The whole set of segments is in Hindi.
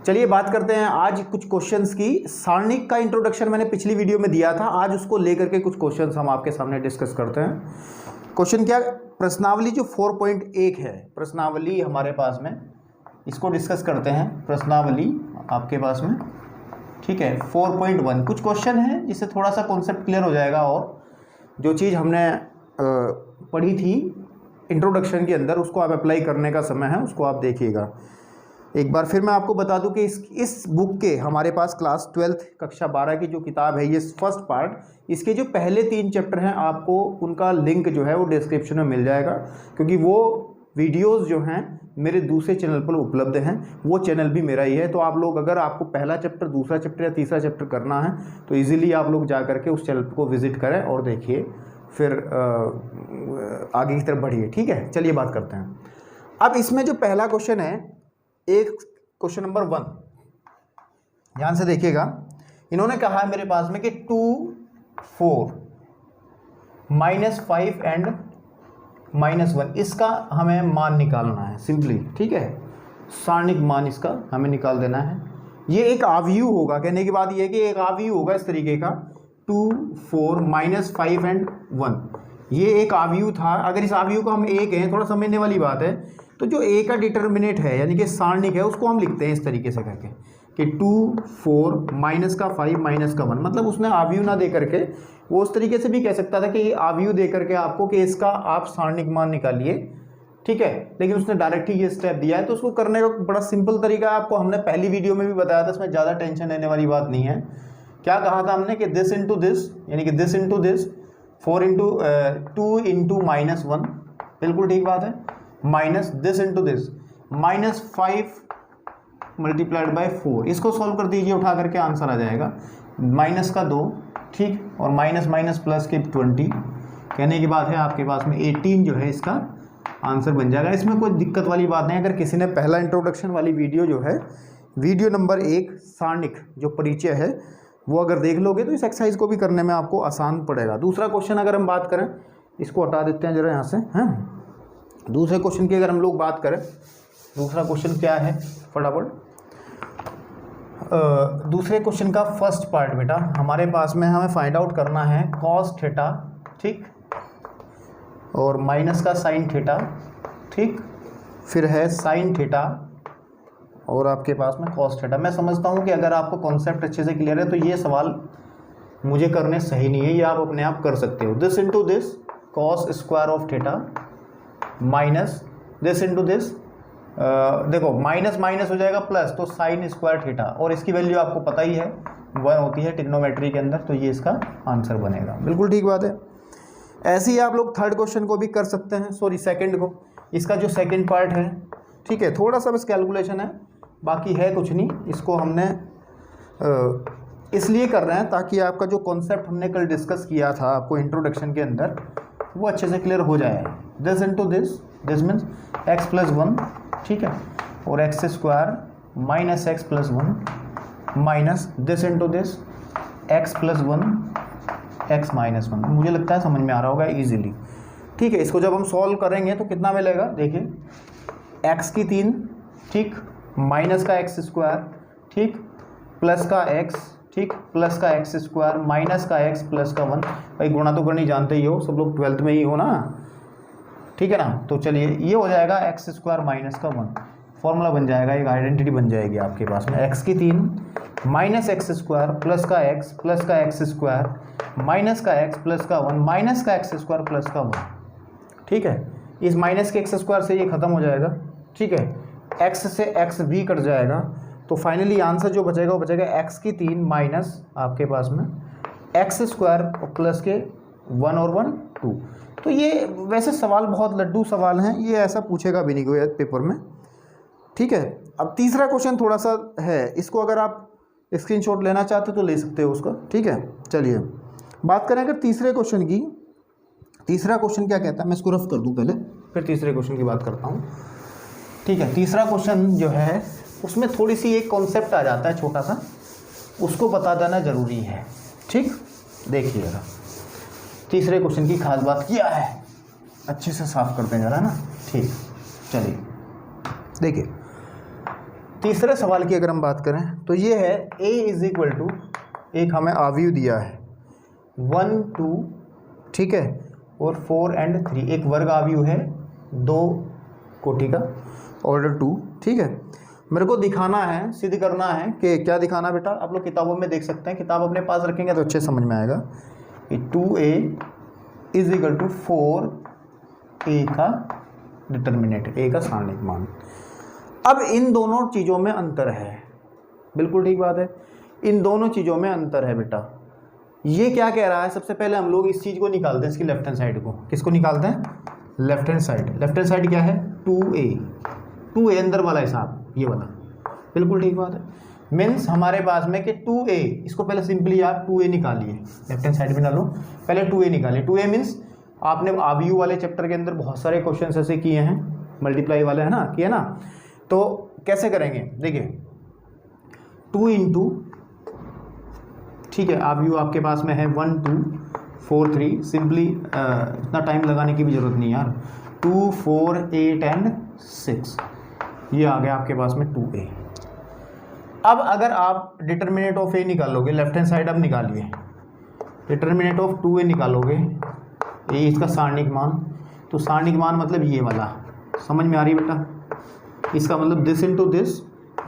चलिए बात करते हैं आज कुछ क्वेश्चंस की। सारणिक का इंट्रोडक्शन मैंने पिछली वीडियो में दिया था, आज उसको लेकर के कुछ क्वेश्चंस हम आपके सामने डिस्कस करते हैं। क्वेश्चन क्या, प्रश्नावली जो 4.1 है, प्रश्नावली हमारे पास में, इसको डिस्कस करते हैं। प्रश्नावली आपके पास में, ठीक है, 4.1 कुछ क्वेश्चन है जिससे थोड़ा सा कॉन्सेप्ट क्लियर हो जाएगा और जो चीज़ हमने पढ़ी थी इंट्रोडक्शन के अंदर उसको आप अप्लाई करने का समय है, उसको आप देखिएगा। एक बार फिर मैं आपको बता दूं कि इस बुक के हमारे पास क्लास 12th कक्षा 12 की जो किताब है, ये फर्स्ट पार्ट, इसके जो पहले 3 चैप्टर हैं आपको उनका लिंक जो है वो डिस्क्रिप्शन में मिल जाएगा, क्योंकि वो वीडियोस जो हैं मेरे दूसरे चैनल पर उपलब्ध हैं, वो चैनल भी मेरा ही है। तो आप लोग अगर आपको पहला चैप्टर, दूसरा चैप्टर या तीसरा चैप्टर करना है तो ईजिली आप लोग जा करके उस चैनल को विजिट करें और देखिए, फिर आगे की तरफ बढ़िए। ठीक है, चलिए बात करते हैं। अब इसमें जो पहला क्वेश्चन है, एक क्वेश्चन नंबर 1, ध्यान से देखिएगा। इन्होंने कहा है मेरे पास में कि 2, 4, -5 एंड -1, इसका हमें मान निकालना है सिंपली। ठीक है, सारणिक मान इसका हमें निकाल देना है। ये एक आव्यूह होगा, कहने की बात ये है कि एक आव्यूह होगा इस तरीके का, 2, 4, -5 एंड 1, ये एक आव्यूह था। अगर इस आव्यूह को हम ए कहें, थोड़ा समझने वाली बात है, तो जो ए का डिटर्मिनेंट है यानी कि सारणिक है, उसको हम लिखते हैं इस तरीके से करके कि 2, 4, -5 -1, मतलब उसने आव्यूह ना दे करके वो उस तरीके से भी कह सकता था कि आव्यूह दे करके आपको कि इसका आप सारणिक मान निकालिए। ठीक है, लेकिन उसने डायरेक्ट ही ये स्टेप दिया है, तो उसको करने का बड़ा सिंपल तरीका है। आपको हमने पहली वीडियो में भी बताया था, इसमें ज़्यादा टेंशन लेने वाली बात नहीं है। क्या कहा था हमने कि दिस इंटू दिस, यानी कि दिस इंटू दिस, 2 इंटू -1, बिल्कुल ठीक बात है, minus this into this, -5 multiplied by 4, इसको सॉल्व कर दीजिए, उठा करके आंसर आ जाएगा -2, ठीक, और माइनस प्लस के 20, कहने की बात है आपके पास में 18 जो है इसका आंसर बन जाएगा। इसमें कोई दिक्कत वाली बात नहीं। अगर किसी ने पहला इंट्रोडक्शन वाली वीडियो जो है, वीडियो नंबर 1 सारणिक जो परिचय है, वो अगर देख लोगे तो इस एक्सरसाइज को भी करने में आपको आसान पड़ेगा। दूसरा क्वेश्चन अगर हम बात करें, इसको हटा देते हैं जरा यहाँ से, हैं। दूसरे क्वेश्चन की अगर हम लोग बात करें, दूसरा क्वेश्चन क्या है, फटाफट दूसरे क्वेश्चन का फर्स्ट पार्ट बेटा हमारे पास में, हमें फाइंड आउट करना है cos थीटा, ठीक, और माइनस का sin थीटा, ठीक, फिर है sin थीटा और आपके पास में cos थीटा। मैं समझता हूँ कि अगर आपको कॉन्सेप्ट अच्छे से क्लियर है तो ये सवाल मुझे करने सही नहीं है, ये आप अपने आप कर सकते हो। This into this cos square of theta minus this into this, देखो माइनस माइनस हो जाएगा प्लस, तो साइन स्क्वायर थीटा, और इसकी वैल्यू आपको पता ही है 1 होती है ट्रिग्नोमेट्री के अंदर, तो ये इसका आंसर बनेगा। बिल्कुल ठीक बात है। ऐसे ही आप लोग थर्ड क्वेश्चन को भी कर सकते हैं, सॉरी सेकंड को, इसका जो सेकंड पार्ट है, ठीक है, थोड़ा सा बस कैलकुलेशन है, बाकी है कुछ नहीं। इसको हमने इसलिए कर रहे हैं ताकि आपका जो कॉन्सेप्ट हमने कल डिस्कस किया था आपको इंट्रोडक्शन के अंदर, वो अच्छे से क्लियर हो जाए। This into this, this means x + 1, ठीक है, और x² -x + 1 minus this into this x + 1 x - 1। मुझे लगता है समझ में आ रहा होगा इजीली। ठीक है, इसको जब हम सॉल्व करेंगे तो कितना मिलेगा, देखिए x की 3, ठीक, माइनस का x², ठीक, प्लस का x, ठीक, प्लस का x² माइनस का x प्लस का 1। भाई गुणा तो करनी जानते ही हो, सब लोग 12th में ही हो ना, ठीक है ना। तो चलिए ये हो जाएगा x² माइनस का 1, फॉर्मूला बन जाएगा, एक आइडेंटिटी बन जाएगी आपके पास में। x की 3 माइनस x² प्लस का x प्लस का x² माइनस का x प्लस का 1 माइनस का x² प्लस का 1, ठीक है। इस माइनस के x² से ये खत्म हो जाएगा, ठीक है, x से x भी कट जाएगा, तो फाइनली आंसर जो बचेगा वो बचेगा x की 3 माइनस आपके पास में x² प्लस के 1 और 1 2। तो ये वैसे सवाल बहुत लड्डू सवाल हैं, ये ऐसा पूछेगा भी नहीं कोई पेपर में, ठीक है। अब तीसरा क्वेश्चन थोड़ा सा है, इसको अगर आप स्क्रीनशॉट लेना चाहते तो ले सकते हो उसका, ठीक है। चलिए बात करें अगर तीसरे क्वेश्चन की। तीसरा क्वेश्चन क्या कहता है, मैं इसको रफ कर दूं पहले, फिर तीसरे क्वेश्चन की बात करता हूँ, ठीक है। तीसरा क्वेश्चन जो है उसमें थोड़ी सी एक कॉन्सेप्ट आ जाता है छोटा सा, उसको बता देना ज़रूरी है, ठीक। देखिएगा तीसरे क्वेश्चन की खास बात क्या है, अच्छे से साफ करते हैं जरा ना, ठीक। चलिए देखिए तीसरे सवाल की अगर हम बात करें तो ये है a इज इक्वल टू, एक हमें आव्यूह दिया है 1 2, ठीक है, और 4 एंड 3, एक वर्ग आव्यूह है 2 कोटि का, ऑर्डर 2, ठीक है। मेरे को दिखाना है, सिद्ध करना है कि क्या दिखाना बेटा, आप लोग किताबों में देख सकते हैं, किताब अपने पास रखेंगे तो अच्छे समझ में आएगा कि 2a is equal to 4a का डिटर्मिनेंट, a का सारणिक मान। अब इन दोनों चीज़ों में अंतर है, बिल्कुल ठीक बात है, इन दोनों चीज़ों में अंतर है बेटा। ये क्या कह रहा है, सबसे पहले हम लोग इस चीज़ को निकालते हैं, इसकी लेफ्ट हैंड साइड को, किसको निकालते हैं, left hand side. Left hand side क्या है, 2a अंदर वाला हिसाब, ये वाला, बिल्कुल ठीक बात है। मीन्स हमारे पास में कि 2a, इसको पहले सिंपली आप 2a निकालिए, लेफ्ट हैंड साइड में डालो, पहले 2a निकालिए। 2a मीन्स आपने आव्यूह वाले चैप्टर के अंदर बहुत सारे क्वेश्चन ऐसे किए हैं, मल्टीप्लाई वाले, है ना, किए ना, तो कैसे करेंगे, देखिए 2 इंटू, ठीक है, आव्यूह आपके पास में है 1 2 4 3, सिंपली इतना टाइम लगाने की भी जरूरत नहीं यार, 2 4 8 एंड 6, ये आ गया आपके पास में 2a। अब अगर आप डिटर्मिनेंट ऑफ a निकालोगे, लेफ्ट हैंड साइड अब निकालिए, डिटर्मिनेंट ऑफ 2a निकालोगे, a इसका सारणिक मान, तो सारणिक मान मतलब ये वाला, समझ में आ रही है बेटा, इसका मतलब दिस इंटू दिस,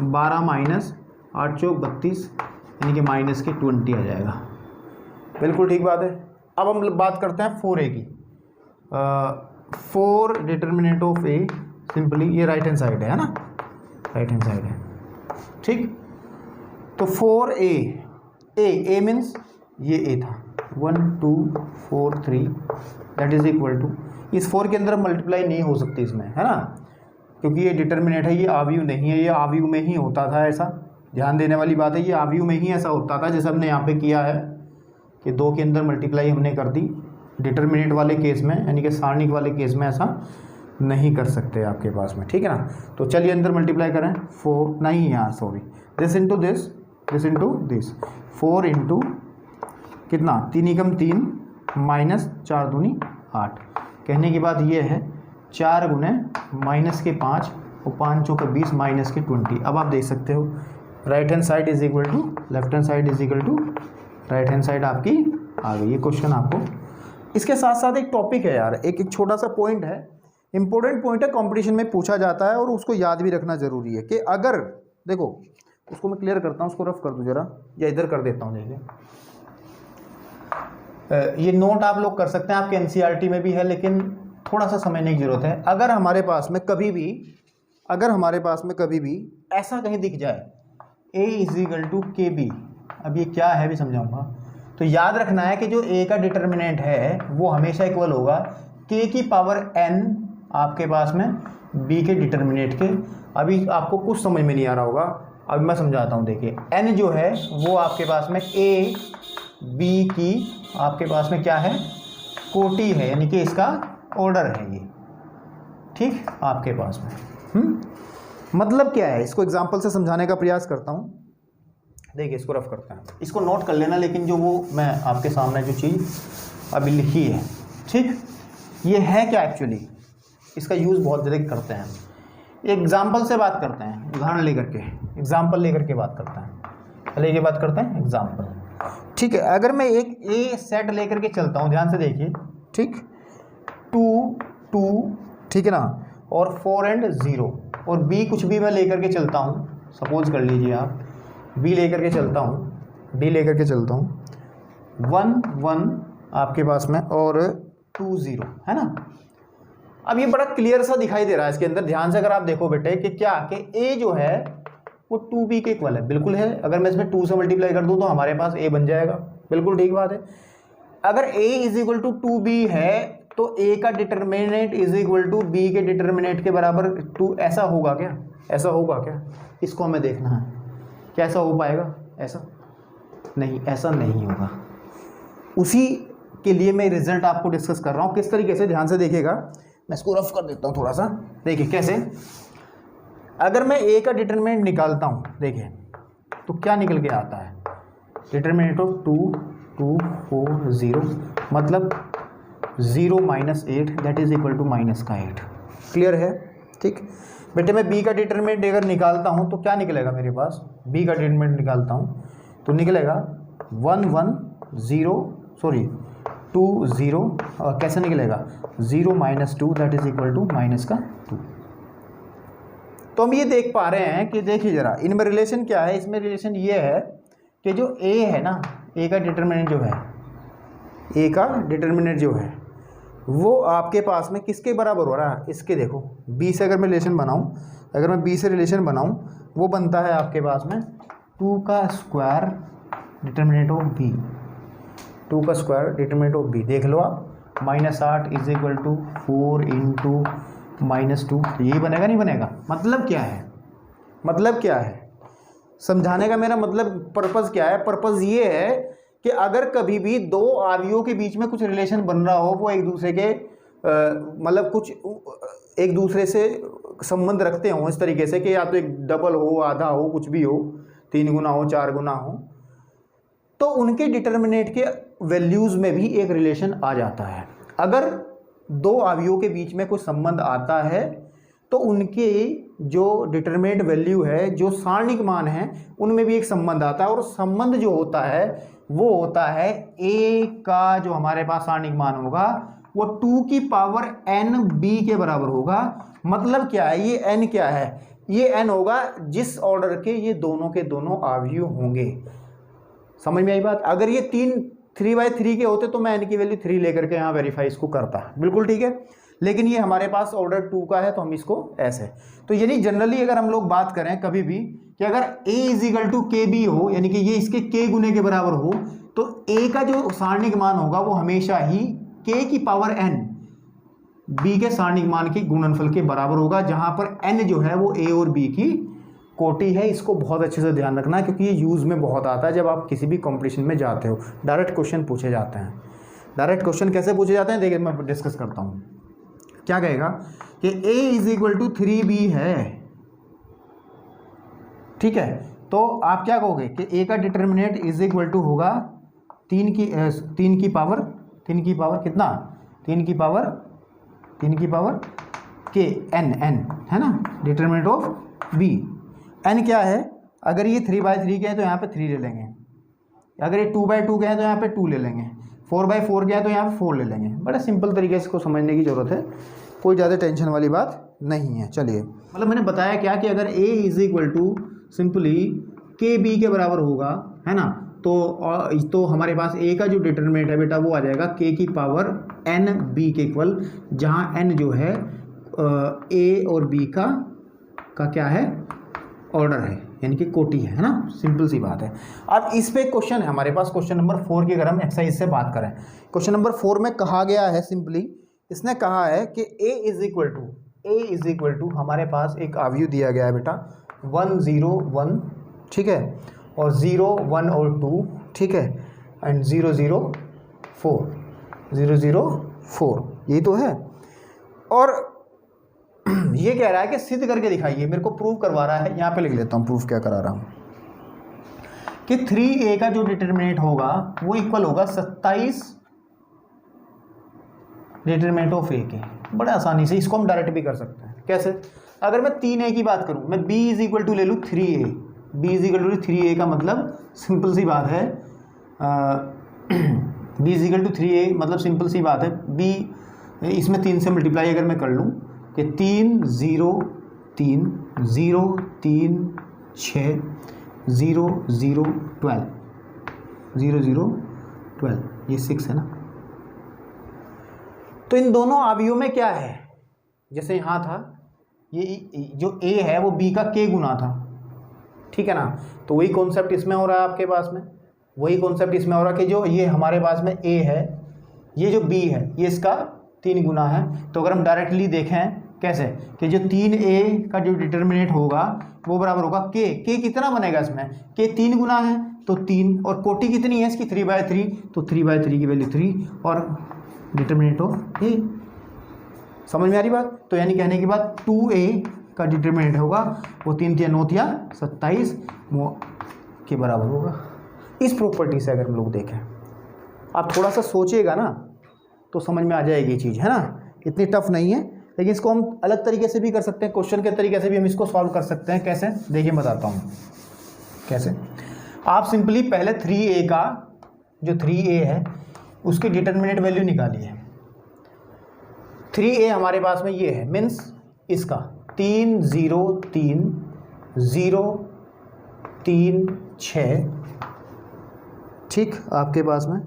12 माइनस 8 चौक 32, यानी कि माइनस के 20 आ जाएगा, बिल्कुल ठीक बात है। अब हम बात करते हैं 4a की, 4 डिटर्मिनेंट ऑफ a, सिंपली ये राइट हैंड साइड है ना, राइट हैंड साइड है, ठीक, तो 4a मीन्स ये a था, 1 2 4 3, दैट इज इक्वल टू, इस 4 के अंदर मल्टीप्लाई नहीं हो सकती इसमें, है ना, क्योंकि ये डिटर्मिनेंट है, ये आव्यूह नहीं है, ये आव्यूह में ही होता था ऐसा, ध्यान देने वाली बात है, ये आव्यूह में ही ऐसा होता था, जैसे हमने यहाँ पे किया है कि 2 के अंदर मल्टीप्लाई हमने कर दी, डिटर्मिनेंट वाले केस में, यानी कि सारणिक वाले केस में ऐसा नहीं कर सकते आपके पास में, ठीक है ना। तो चलिए अंदर मल्टीप्लाई करें, 4 नहीं यार sorry, this into this, this into this, 4 into कितना, 3 एकम 3 माइनस 4 दूनी 8, कहने की बात ये है 4 गुने माइनस के 5 और 5 चौके 20 माइनस के 20। अब आप देख सकते हो right hand side is equal to left hand side is equal to right hand side आपकी आ गई। ये क्वेश्चन आपको, इसके साथ साथ एक टॉपिक है यार, एक छोटा सा पॉइंट है, इंपॉर्टेंट पॉइंट है, कंपटीशन में पूछा जाता है और उसको याद भी रखना जरूरी है कि अगर, देखो उसको मैं क्लियर करता हूँ, उसको रफ कर दूँ जरा, या इधर कर देता हूँ, देखिए ये नोट आप लोग कर सकते हैं, आपके एनसीईआरटी में भी है, लेकिन थोड़ा सा समझने की जरूरत है। अगर हमारे पास में कभी भी ऐसा कहीं दिख जाए a इज इक्वल टू के बी, अब ये क्या है भी समझाऊंगा, तो याद रखना है कि जो a का डिटर्मिनेंट है वो हमेशा इक्वल होगा k की पावर n आपके पास में b के डिटर्मिनेंट के। अभी आपको कुछ समझ में नहीं आ रहा होगा, अभी मैं समझाता हूँ। देखिए n जो है वो आपके पास में a b की आपके पास में क्या है, कोटि है, यानी कि इसका ऑर्डर है ये, ठीक, आपके पास में मतलब क्या है, इसको एग्जांपल से समझाने का प्रयास करता हूँ। देखिए इसको रफ करते हैं, इसको नोट कर लेना, लेकिन जो वो मैं आपके सामने जो चीज़ अभी लिखी है, ठीक, ये है क्या एक्चुअली, इसका यूज़ बहुत ज़्यादा करते हैं। एग्जाम्पल से बात करते हैं, उदाहरण लेकर के, एग्जाम्पल लेकर के बात करते हैं, पहले ये बात करते हैं एग्जाम्पल, ठीक है। अगर मैं एक ए सेट लेकर के चलता हूँ, ध्यान से देखिए, ठीक, 2 2, ठीक है ना, और 4 एंड 0, और बी कुछ भी मैं लेकर के चलता हूँ, सपोज कर लीजिए आप बी लेकर के चलता हूँ, डी लेकर के चलता हूँ, 1 1 आपके पास में और 2 0, है ना। अब ये बड़ा क्लियर सा दिखाई दे रहा है इसके अंदर, ध्यान से अगर आप देखो बेटे कि क्या कि ए जो है वो 2b के इक्वल है, बिल्कुल है। अगर मैं इसमें 2 से मल्टीप्लाई कर दूँ तो हमारे पास a बन जाएगा, बिल्कुल ठीक बात है। अगर a is equal to 2b है तो a का determinant is equal to b के डिटर्मिनेंट के बराबर 2, ऐसा होगा क्या, ऐसा होगा क्या, इसको हमें देखना है, क्या ऐसा हो पाएगा, ऐसा नहीं, ऐसा नहीं होगा। उसी के लिए मैं रिजल्ट आपको डिस्कस कर रहा हूँ, किस तरीके से, ध्यान से देखिएगा, मैं इसको रफ कर देता हूँ थोड़ा सा। देखिए कैसे, अगर मैं a का डिटर्मिनेंट निकालता हूँ, देखिए तो क्या निकल के आता है, डिटर्मिनेंट ऑफ 2 2 4 0, मतलब 0 - 8 that is equal to minus का 8, क्लियर है, ठीक। बेटे मैं बी का डिटरमिनेंट अगर निकालता हूँ तो क्या निकलेगा मेरे पास, बी का डिटरमिनेंट निकालता हूँ तो निकलेगा 1 1 0 सॉरी 2 0 और कैसे निकलेगा 0 -2 दैट इज इक्वल टू -2। तो हम ये देख पा रहे हैं कि देखिए ज़रा इनमें रिलेशन क्या है, इसमें रिलेशन ये है कि जो ए है ना, ए का डिटरमिनेंट जो है, ए का डिटरमिनेंट जो है वो आपके पास में किसके बराबर हो रहा है, इसके देखो बी से अगर मैं रिलेशन बनाऊं, अगर मैं बी से रिलेशन बनाऊं वो बनता है आपके पास में 2 का स्क्वायर डिटरमिनेंट ऑफ बी, 2 का स्क्वायर डिटरमिनेंट ऑफ बी देख लो आप, -8 इज इक्वल टू 4 इंटू -2, यही बनेगा नहीं बनेगा। मतलब क्या है, मतलब क्या है, समझाने का मेरा मतलब पर्पज़ क्या है, पर्पज़ ये है कि अगर कभी भी दो अवयवों के बीच में कुछ रिलेशन बन रहा हो, वो एक दूसरे के मतलब कुछ एक दूसरे से संबंध रखते हों इस तरीके से कि या तो एक डबल हो, आधा हो, कुछ भी हो, 3 गुना हो, 4 गुना हो, तो उनके डिटरमिनेंट के वैल्यूज़ में भी एक रिलेशन आ जाता है। अगर दो अवयवों के बीच में कोई संबंध आता है तो उनके जो डिटरमिनेंट वैल्यू है, जो सारणिक मान है, उनमें भी एक संबंध आता है, और संबंध जो होता है वो होता है a का जो हमारे पास सारणिक मान होगा वो 2 की पावर n b के बराबर होगा। मतलब क्या है, ये n क्या है, ये n होगा जिस ऑर्डर के ये दोनों के दोनों अवयव होंगे। समझ में आई बात। अगर ये 3/3 के होते तो मैं n की वैल्यू 3 लेकर के यहाँ वेरीफाई इसको करता, बिल्कुल ठीक है, लेकिन ये हमारे पास ऑर्डर 2 का है तो हम इसको ऐसे। तो यानी जनरली अगर हम लोग बात करें कभी भी कि अगर a = KB हो, यानी कि ये इसके k गुने के बराबर हो, तो a का जो सारणिक मान होगा वो हमेशा ही k की पावर n b के सारणिक मान के गुणनफल के बराबर होगा, जहां पर n जो है वो a और b की कोटि है। इसको बहुत अच्छे से ध्यान रखना है क्योंकि ये यूज़ में बहुत आता है जब आप किसी भी कॉम्पिटिशन में जाते हो, डायरेक्ट क्वेश्चन पूछे जाते हैं। डायरेक्ट क्वेश्चन कैसे पूछे जाते हैं देखिए मैं डिस्कस करता हूँ। क्या कहेगा कि a = 3b है, ठीक है, तो आप क्या कहोगे कि a का डिटरमिनेंट इज इक्वल टू होगा 3 की पावर कितना, 3 की पावर k n है ना, डिटरमिनेंट ऑफ b। n क्या है, अगर ये 3/3 के हैं तो यहाँ पे 3 ले लेंगे, अगर ये 2/2 के हैं तो यहाँ पे 2 ले लेंगे, 4/4 के हैं तो यहाँ पे 4 ले लेंगे। बड़ा सिंपल तरीके से इसको समझने की ज़रूरत है, कोई ज़्यादा टेंशन वाली बात नहीं है। चलिए, मतलब मैंने बताया क्या कि अगर a = सिंपली KB के बराबर होगा, है ना, तो हमारे पास a का जो डिटरमिनेंट है बेटा वो आ जाएगा k की पावर n b के इक्वल, जहाँ n जो है a और b का क्या है, ऑर्डर है, यानी कि कोटि है ना, सिंपल सी बात है। अब इस पे क्वेश्चन है हमारे पास, क्वेश्चन नंबर 4 की अगर हम एक्सरसाइज से बात करें, क्वेश्चन नंबर 4 में कहा गया है सिंपली, इसने कहा है कि a इज इक्वल टू हमारे पास एक अवयव दिया गया है बेटा 1 0 1, ठीक है, और 0 1 और 2, ठीक है, एंड 0 0 4, यही तो है। और ये कह रहा है कि सिद्ध करके दिखाइए, मेरे को प्रूव करवा रहा है, यहाँ पे लिख लेता हूँ प्रूफ क्या करा रहा हूँ, कि 3a का जो डिटरमिनेंट होगा वो इक्वल होगा 27 डिटरमिनेंट ऑफ a के। बड़ा आसानी से इसको हम डायरेक्ट भी कर सकते हैं। कैसे, अगर मैं 3a की बात करूँ, मैं b = ले लूँ 3a, b = 3a का मतलब सिंपल सी बात है, b = 3a मतलब सिंपल सी बात है, b इसमें 3 से मल्टीप्लाई अगर मैं कर लूँ कि 3 0 3 0 3 6 0 0 12 0 0 12, ये 6 है ना। तो इन दोनों अवयवों में क्या है, जैसे यहाँ था ये जो a है वो b का k गुना था, ठीक है ना, तो वही कॉन्सेप्ट इसमें हो रहा है आपके पास में, वही कॉन्सेप्ट इसमें हो रहा है कि जो ये हमारे पास में a है, ये जो b है ये इसका 3 गुना है। तो अगर हम डायरेक्टली देखें कैसे कि जो 3a का जो डिटरमिनेंट होगा वो बराबर होगा k कितना बनेगा इसमें, k 3 गुना है तो 3, और कोटि कितनी है इसकी 3/3, तो 3/3 की वैल्यू 3 और डिटरमिनेंट ऑफ a। समझ में आ रही बात। तो यानी कहने की बात 2a का डिटरमिनेंट होगा वो 3 × 9 = 27 के बराबर होगा। इस प्रॉपर्टी से अगर हम लोग देखें, आप थोड़ा सा सोचिएगा ना तो समझ में आ जाएगी चीज़, है ना, इतनी टफ नहीं है, लेकिन इसको हम अलग तरीके से भी कर सकते हैं, क्वेश्चन के तरीके से भी हम इसको सॉल्व कर सकते हैं। कैसे, देखिए बताता हूँ कैसे। आप सिंपली पहले 3a का जो 3a है उसकी डिटरमिनेंट वैल्यू निकालिए। 3a हमारे पास में ये है, मीन्स इसका 3 0 3 0 3 6, ठीक आपके पास में,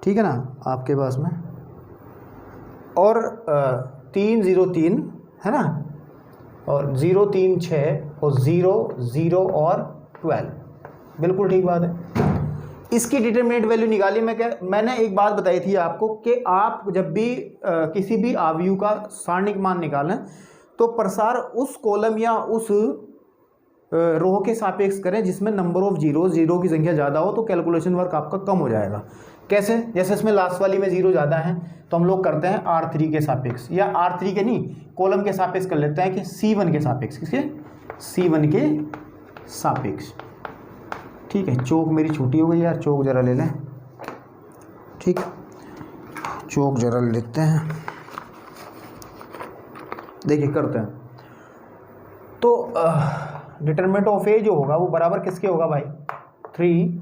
ठीक है ना आपके पास में, और 3 0 3 है ना, और 0 3 6 और 0 0 और 12, बिल्कुल ठीक बात है। इसकी डिटरमिनेंट वैल्यू निकाली। मैंने एक बात बताई थी आपको कि आप जब भी किसी भी आव्यूह का सारणिक मान निकालें तो प्रसार उस कॉलम या उस रो के सापेक्ष करें जिसमें नंबर ऑफ जीरो की संख्या ज़्यादा हो, तो कैलकुलेशन वर्क आपका कम हो जाएगा। कैसे, जैसे इसमें लास्ट वाली में जीरो ज़्यादा है तो हम लोग करते हैं R3 के सापेक्ष, या R3 के नहीं कॉलम के सापेक्ष कर लेते हैं कि C1 के सापेक्ष, किसके, C1 के सापेक्ष। ठीक है, चौक मेरी छोटी हो गई यार, चौक जरा ले लें, ठीक, चौक जरा लेते हैं, देखिए करते हैं। तो डिटरमिनेंट ऑफ ए जो होगा वो बराबर किसके होगा भाई, 3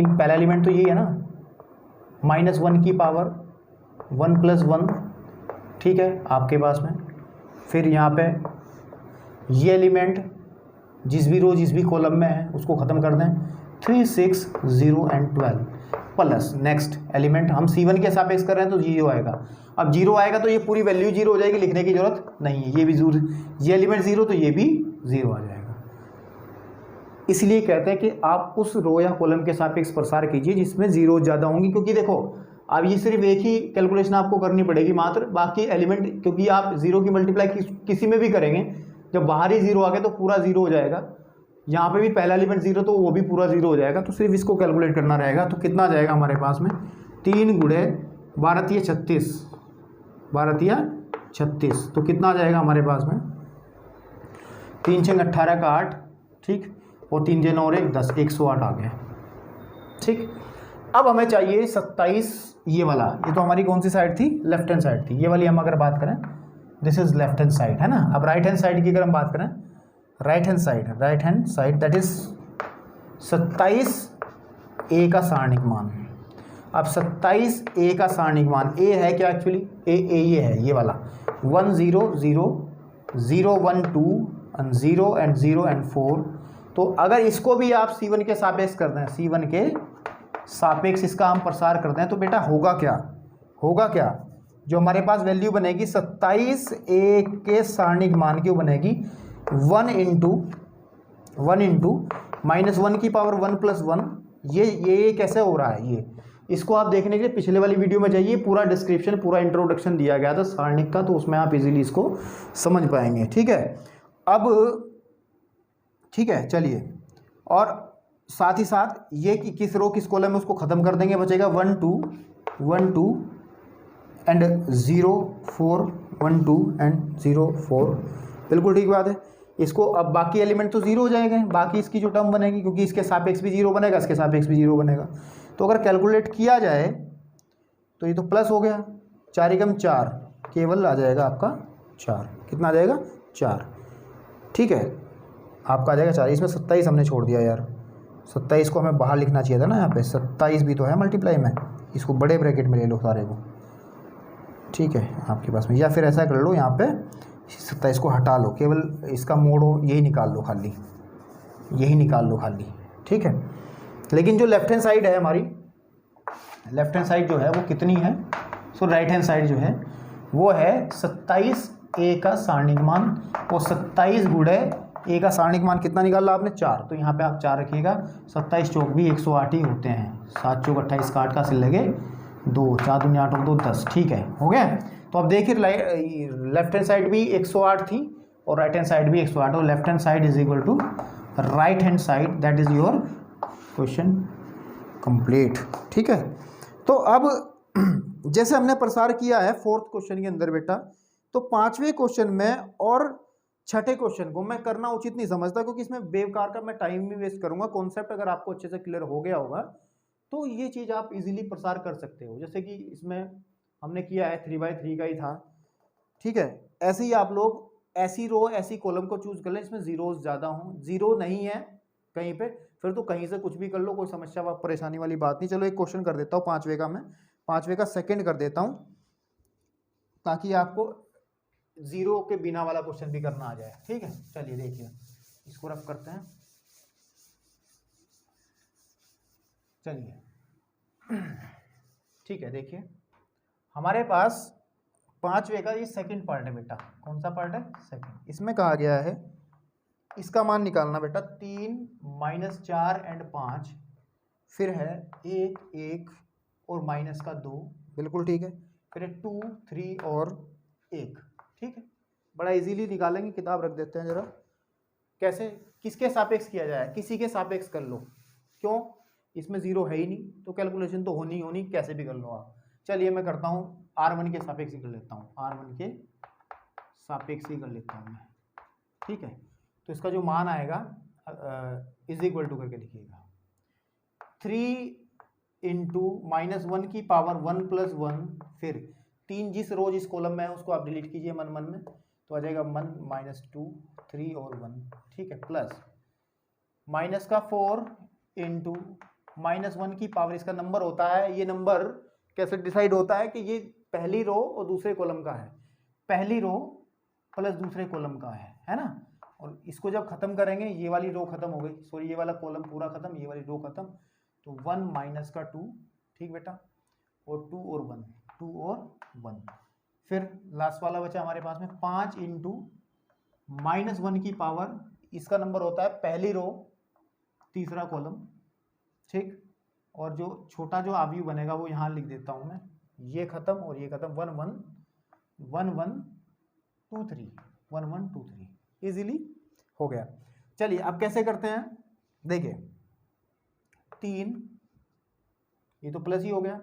पहला एलिमेंट तो यही है ना, -1 की पावर 1 + 1, ठीक है आपके पास में। फिर यहाँ पे ये एलिमेंट जिस भी कॉलम में है उसको ख़त्म कर दें, 3 6 0 and 12 प्लस नेक्स्ट एलिमेंट हम C1 के सापेक्ष कर रहे हैं तो 0 आएगा। अब 0 आएगा तो ये पूरी वैल्यू 0 हो जाएगी, लिखने की जरूरत नहीं है, ये भी 0, ये एलिमेंट 0 तो ये भी 0 आ जाएगा। इसलिए कहते हैं कि आप उस रो या कॉलम के सापेक्ष प्रसार कीजिए जिसमें 0 ज़्यादा होंगी, क्योंकि देखो अब ये सिर्फ एक ही कैलकुलेशन आपको करनी पड़ेगी मात्र, बाकी एलिमेंट क्योंकि आप 0 की मल्टीप्लाई किसी में भी करेंगे, जब बाहर ही 0 आ गया तो पूरा 0 हो जाएगा। यहाँ पे भी पहला एलिमेंट 0 तो वो भी पूरा 0 हो जाएगा, तो सिर्फ इसको कैलकुलेट करना रहेगा। तो कितना आ जाएगा हमारे पास में, 3 गुणे 12 × 36, 12 × 36, तो कितना आ जाएगा हमारे पास में, 3 6 18 का 8, ठीक, और 3 6 9 और 1 10, 108 आ गया, ठीक। अब हमें चाहिए 27, ये वाला, ये तो हमारी कौन सी साइड थी, लेफ्ट हैंड साइड थी, ये वाली हम अगर बात करें this is left hand side है ना। अब राइट हैंड साइड की अगर हम बात करें, right hand side that is 27 ए का सारणिक मान। अब 27 ए का सारणिक मान, ए है क्या एक्चुअली, ए ये है, ये वाला 1 0 0 0 1 2 and 0 and 0 and 4। तो अगर इसको भी आप C1 के सापेक्ष कर दें, C1 के सापेक्ष इसका हम प्रसार करते हैं, तो बेटा होगा क्या, जो हमारे पास वैल्यू बनेगी 27 ए के सारणिक मान की, वो बनेगी 1 इंटू -1 की पावर 1 + 1। ये कैसे हो रहा है, ये इसको आप देखने के लिए पिछले वाली वीडियो में जाइए, पूरा डिस्क्रिप्शन, पूरा इंट्रोडक्शन दिया गया था सारणिक का, तो उसमें आप इजीली इसको समझ पाएंगे, ठीक है। अब ठीक है, चलिए, और साथ ही साथ ये कि किस रो किस कॉलम में उसको ख़त्म कर देंगे, बचेगा 1 2 1 2 एंड 0 4 1 2 एंड 0 4, बिल्कुल ठीक बात है। इसको अब बाकी एलिमेंट तो 0 हो जाएंगे, बाकी इसकी जो टर्म बनेगी, क्योंकि इसके सापेक्ष भी 0 बनेगा, इसके सापेक्ष भी 0 बनेगा, तो अगर कैलकुलेट किया जाए तो ये तो प्लस हो गया, 4 × 4 केवल आ जाएगा आपका 4, कितना आ जाएगा 4, ठीक है, आपका आ जाएगा 4। इसमें 27 हमने छोड़ दिया यार, 27 को हमें बाहर लिखना चाहिए था ना, यहाँ पे 27 भी तो है मल्टीप्लाई में, इसको बड़े ब्रैकेट में ले लो सारे को, ठीक है आपके पास में, या फिर ऐसा कर लो, यहाँ पे 27 को हटा लो, केवल इसका मोड हो यही निकाल लो, खाली यही निकाल लो खाली, ठीक है। लेकिन जो लेफ्ट हैंड साइड है हमारी, लेफ्ट हैंड साइड जो है वो कितनी है, सो राइट हैंड साइड जो है वो है 27 ए का सारणिक मान, और 27 गुणे ए का सारणिक मान कितना निकाला आपने, 4, तो यहाँ पे आप 4 रखिएगा, 27 चौक भी 108 ही होते हैं, 7 चौक 28 का 8 का सिल लगे 2, 4 दूनी 8 और 2 10, ठीक है, हो गया। तो अब देखिए लेफ्ट हैंड साइड भी 108 थी और राइट हैंड साइड भी 108, और left hand side is equal to right hand side, that is your question complete, ठीक है। तो अब जैसे हमने प्रसार किया है 4th क्वेश्चन के अंदर बेटा, तो 5वें क्वेश्चन में और 6ठे क्वेश्चन को मैं करना उचित नहीं समझता, क्योंकि इसमें बेकार का मैं टाइम भी वेस्ट करूंगा। कॉन्सेप्ट अगर आपको अच्छे से क्लियर हो गया होगा तो ये चीज़ आप इजीली प्रसार कर सकते हो। जैसे कि इसमें हमने किया है 3/3 का ही था, ठीक है। ऐसे ही आप लोग ऐसी रो ऐसी कॉलम को चूज कर लें इसमें जीरोस ज़्यादा हों, जीरो नहीं है कहीं पे फिर तो कहीं से कुछ भी कर लो, कोई समस्या व परेशानी वाली बात नहीं। चलो एक क्वेश्चन कर देता हूँ 5वें का, मैं 5वें का सेकंड कर देता हूँ ताकि आपको जीरो के बिना वाला क्वेश्चन भी करना आ जाए, ठीक है। चलिए देखिए इसको रफ करते हैं, चलिए ठीक है। देखिए हमारे पास 5वें का ये सेकंड पार्ट है बेटा, कौन सा पार्ट है, सेकंड। इसमें कहा गया है इसका मान निकालना बेटा 3 - 4 एंड 5, फिर है 1 1 और माइनस का 2, बिल्कुल ठीक है। फिर है 2 3 और 1, ठीक है। बड़ा इजीली निकालेंगे, किताब रख देते हैं जरा। कैसे, किसके सापेक्ष किया जाए, किसी के सापेक्ष कर लो, क्यों, इसमें जीरो है ही नहीं तो कैलकुलेशन तो होनी होनी, कैसे भी कर लो आप। चलिए मैं करता हूँ R1 के सापेक्ष ही कर लेता हूँ, R1 के सापेक्ष ही कर लेता हूँ मैं, ठीक है। तो इसका जो मान आएगा इज इक्वल टू करके लिखिएगा 3 × -1 की पावर 1 + 1, फिर 3 जिस रोज इस कॉलम में है उसको आप डिलीट कीजिए मन मन में, तो आ जाएगा 1 - 2 3 और 1, ठीक है, प्लस माइनस का 4 × -1 की पावर, इसका नंबर होता है, ये नंबर कैसे डिसाइड होता है कि ये पहली रो और दूसरे कॉलम का है, पहली रो प्लस दूसरे कॉलम का है ना। और इसको जब खत्म करेंगे ये वाली रो खत्म हो गई, सॉरी ये वाला कॉलम पूरा खत्म, ये वाली रो खत्म, तो 1 - का 2, ठीक बेटा, और 2 और 1, 2 और 1, फिर लास्ट वाला बचा हमारे पास में 5 × -1 की पावर, इसका नंबर होता है पहली रो तीसरा कॉलम, ठीक। और जो छोटा जो आव्यूह बनेगा वो यहाँ लिख देता हूँ मैं, ये खत्म और ये खत्म, 1 1 1 1 2 3 1 1 2 3, इजीली हो गया। चलिए अब कैसे करते हैं, देखिए 3, ये तो प्लस ही हो गया,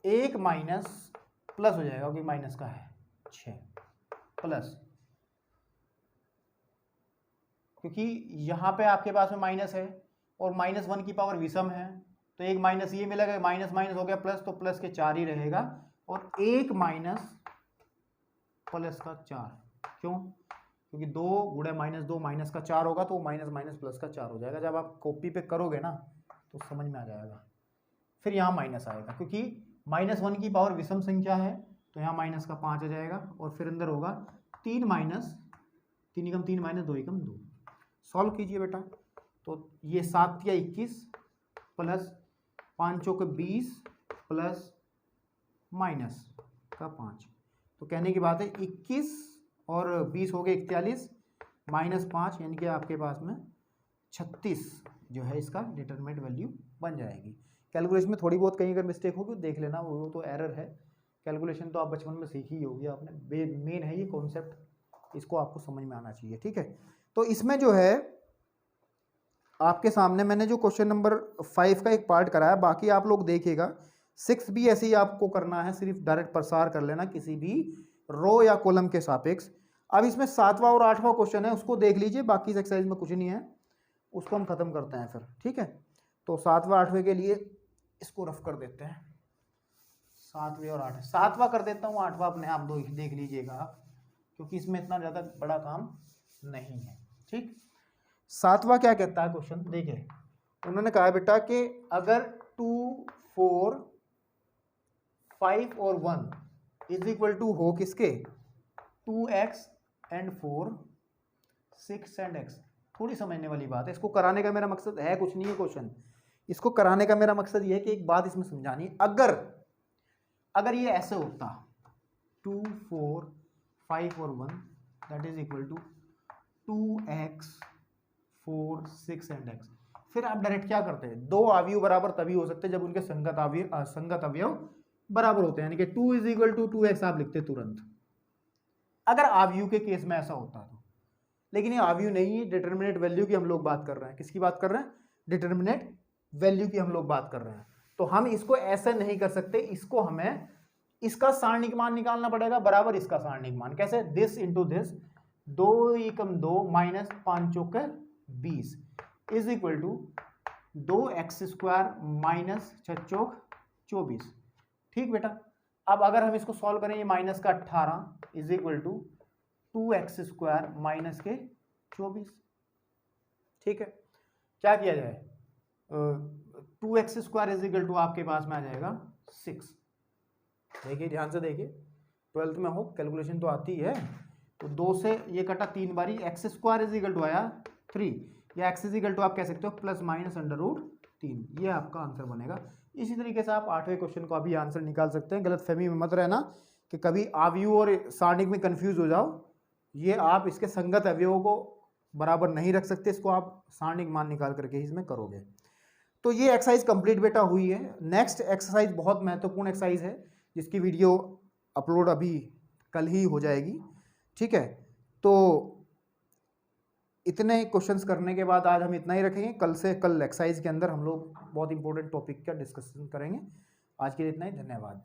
1 माइनस प्लस हो जाएगा क्योंकि माइनस का है 6, प्लस क्योंकि यहाँ पे आपके पास में माइनस है और -1 की पावर विषम है, तो एक माइनस ये मिलेगा, माइनस माइनस हो गया प्लस, तो प्लस के 4 ही रहेगा, और 1 माइनस प्लस का 4, क्यों, क्योंकि 2 × -2 माइनस का 4 होगा, तो माइनस माइनस प्लस का 4 हो जाएगा। जब आप कॉपी पे करोगे ना तो समझ में आ जाएगा। फिर यहाँ माइनस आएगा क्योंकि -1 की पावर विषम संख्या है, तो यहाँ माइनस का 5 आ जाएगा, और फिर अंदर होगा 3 माइनस 3 × 3 - 2 × 2, सॉल्व कीजिए बेटा, तो ये 7 या 21 प्लस 5 चौक 20 प्लस माइनस का 5, तो कहने की बात है 21 और 20 हो गए 41 -5, यानी कि आपके पास में 36 जो है इसका डिटरमिनेंट वैल्यू बन जाएगी। कैलकुलेशन में थोड़ी बहुत कहीं अगर मिस्टेक होगी देख लेना, वो तो एरर है, कैलकुलेशन तो आप बचपन में सीखी ही होगी आपने, मेन है ये कॉन्सेप्ट, इसको आपको समझ में आना चाहिए, ठीक है। तो इसमें जो है आपके सामने मैंने जो क्वेश्चन नंबर 5 का एक पार्ट कराया, बाकी आप लोग देखिएगा 6 भी ऐसे ही आपको करना है, सिर्फ डायरेक्ट प्रसार कर लेना किसी भी रो या कॉलम के सापेक्ष। अब इसमें 7वां और 8वां क्वेश्चन है, उसको देख लीजिए, बाकी इस एक्सरसाइज में कुछ नहीं है, उसको हम खत्म करते हैं फिर, ठीक है। तो 7वां 8वें के लिए इसको रफ कर देते हैं, 7वें और 8वें, 7वां कर देता हूँ, 8वां अपने आप दो देख लीजिएगा क्योंकि इसमें इतना ज़्यादा बड़ा काम नहीं है, ठीक। 7वां क्या कहता है क्वेश्चन, देखिए उन्होंने कहा बेटा कि अगर 2 4 5 और 1 इज इक्वल टू हो किसके, 2x एंड 4 6 एंड x, थोड़ी समझने वाली बात है, इसको कराने का मेरा मकसद है कुछ नहीं है क्वेश्चन, इसको कराने का मेरा मकसद ये है कि एक बात इसमें समझानी, अगर ये ऐसे होता 2 4 5 और 1 that is equal to 2x 4 6 and x, फिर आप डायरेक्ट क्या करते हैं, दो आव्यूह बराबर तभी हो सकते हैं जब उनके संगत अवयव बराबर होते हैं, यानी कि 2 इज इक्वल टू 2x आप लिखते तुरंत, अगर आव्यूह के केस में ऐसा होता तो। लेकिन ये आव्यूह नहीं है, डिटरमिनेंट वैल्यू की हम लोग बात कर रहे हैं, किसकी बात कर रहे हैं, डिटरमिनेंट वैल्यू की हम लोग बात कर रहे हैं, तो हम इसको ऐसे नहीं कर सकते, इसको हमें इसका सारणिक मान निकालना पड़ेगा बराबर इसका सारणिक मान, कैसे, दिस इंटू दिस, 2 × 2 माइनस 5 चौक 20 is equal to 2x² minus 6 चौक 24, ठीक बेटा। अब अगर हम इसको सॉल्व करें, ये माइनस का 18 is equal to 2x² minus के 24। ठीक है, क्या किया जाए, 2x² इज इक्वल टू आपके पास में आ जाएगा 6। देखिए ध्यान से देखिए, 12th में हो कैलकुलेशन तो आती है। तो 2 से ये कटा 3 बारी, x² इज इक्वल टू आया 3, या x इज इक्वल टू आप कह सकते हो प्लस माइनस √3। ये आपका आंसर बनेगा। इसी तरीके से आप 8वें क्वेश्चन का भी आंसर निकाल सकते हैं। गलतफहमी में मत रहना कि कभी आव्यूह और सारणिक में कंफ्यूज हो जाओ। ये आप इसके संगत अवयवों को बराबर नहीं रख सकते, इसको आप सारणिक मान निकाल करके इसमें करोगे। तो ये एक्सरसाइज कंप्लीट बेटा हुई है। नेक्स्ट एक्सरसाइज बहुत महत्वपूर्ण एक्सरसाइज है, जिसकी वीडियो अपलोड अभी कल ही हो जाएगी। ठीक है, तो इतने क्वेश्चंस करने के बाद आज हम इतना ही रखेंगे। कल एक्सरसाइज के अंदर हम लोग बहुत इंपॉर्टेंट टॉपिक का डिस्कशन करेंगे। आज के लिए इतना ही, धन्यवाद।